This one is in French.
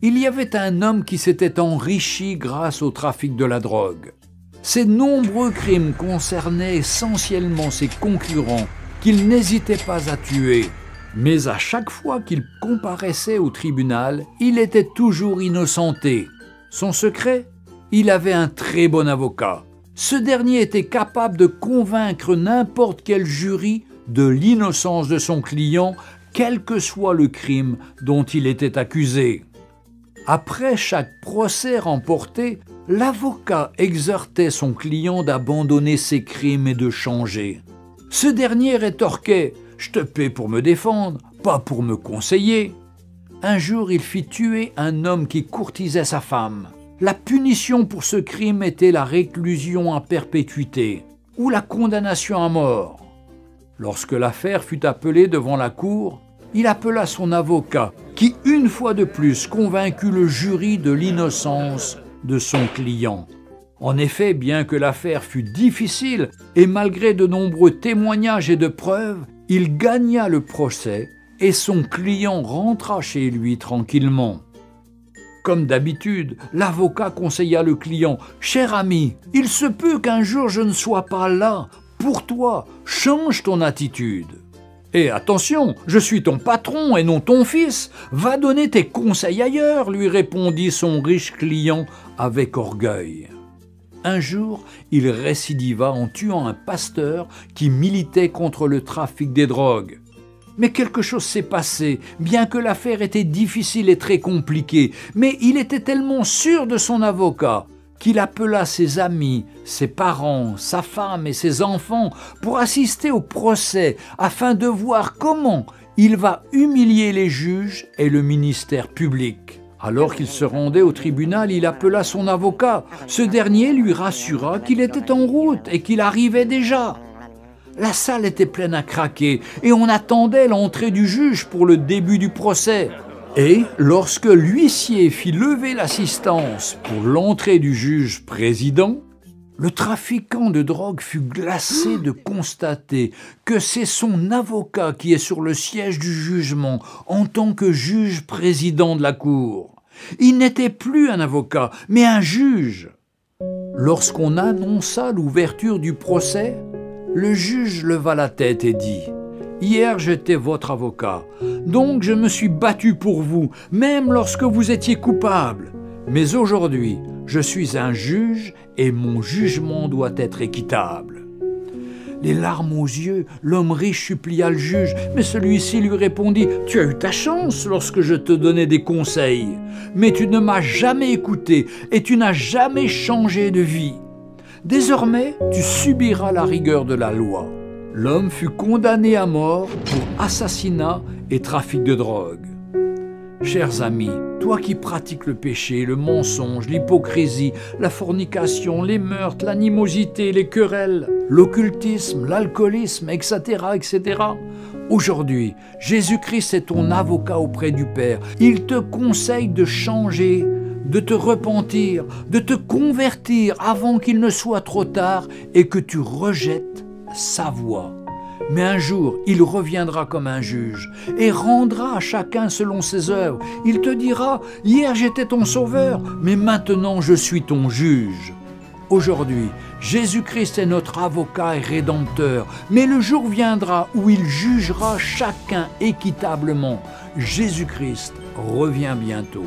Il y avait un homme qui s'était enrichi grâce au trafic de la drogue. Ses nombreux crimes concernaient essentiellement ses concurrents qu'il n'hésitait pas à tuer. Mais à chaque fois qu'il comparaissait au tribunal, il était toujours innocenté. Son secret? Il avait un très bon avocat. Ce dernier était capable de convaincre n'importe quel jury de l'innocence de son client, quel que soit le crime dont il était accusé. Après chaque procès remporté, l'avocat exhortait son client d'abandonner ses crimes et de changer. Ce dernier rétorquait « Je te paie pour me défendre, pas pour me conseiller ». Un jour, il fit tuer un homme qui courtisait sa femme. La punition pour ce crime était la réclusion à perpétuité ou la condamnation à mort. Lorsque l'affaire fut appelée devant la cour, il appela son avocat qui, une fois de plus, convaincut le jury de l'innocence de son client. En effet, bien que l'affaire fût difficile et malgré de nombreux témoignages et de preuves, il gagna le procès et son client rentra chez lui tranquillement. Comme d'habitude, l'avocat conseilla le client « Cher ami, il se peut qu'un jour je ne sois pas là. Pour toi, change ton attitude. Et attention, je suis ton patron et non ton fils. Va donner tes conseils ailleurs, lui répondit son riche client avec orgueil. Un jour, il récidiva en tuant un pasteur qui militait contre le trafic des drogues. Mais quelque chose s'est passé, bien que l'affaire était difficile et très compliquée. Mais il était tellement sûr de son avocat qu'il appela ses amis, ses parents, sa femme et ses enfants pour assister au procès afin de voir comment il va humilier les juges et le ministère public. Alors qu'il se rendait au tribunal, il appela son avocat. Ce dernier lui rassura qu'il était en route et qu'il arrivait déjà. La salle était pleine à craquer et on attendait l'entrée du juge pour le début du procès. Et lorsque l'huissier fit lever l'assistance pour l'entrée du juge président, le trafiquant de drogue fut glacé de constater que c'est son avocat qui est sur le siège du jugement en tant que juge président de la cour. Il n'était plus un avocat, mais un juge. Lorsqu'on annonça l'ouverture du procès, le juge leva la tête et dit « Hier, j'étais votre avocat, donc je me suis battu pour vous, même lorsque vous étiez coupable. Mais aujourd'hui, je suis un juge et mon jugement doit être équitable. » Les larmes aux yeux, l'homme riche supplia le juge, mais celui-ci lui répondit « Tu as eu ta chance lorsque je te donnais des conseils, mais tu ne m'as jamais écouté et tu n'as jamais changé de vie. Désormais, tu subiras la rigueur de la loi. » L'homme fut condamné à mort pour assassinat et trafic de drogue. Chers amis, toi qui pratiques le péché, le mensonge, l'hypocrisie, la fornication, les meurtres, l'animosité, les querelles, l'occultisme, l'alcoolisme, etc., etc., aujourd'hui, Jésus-Christ est ton avocat auprès du Père. Il te conseille de changer, de te repentir, de te convertir avant qu'il ne soit trop tard et que tu rejettes sa voix. Mais un jour, il reviendra comme un juge et rendra à chacun selon ses œuvres. Il te dira « Hier j'étais ton sauveur, mais maintenant je suis ton juge. » Aujourd'hui, Jésus-Christ est notre avocat et rédempteur, mais le jour viendra où il jugera chacun équitablement. Jésus-Christ revient bientôt.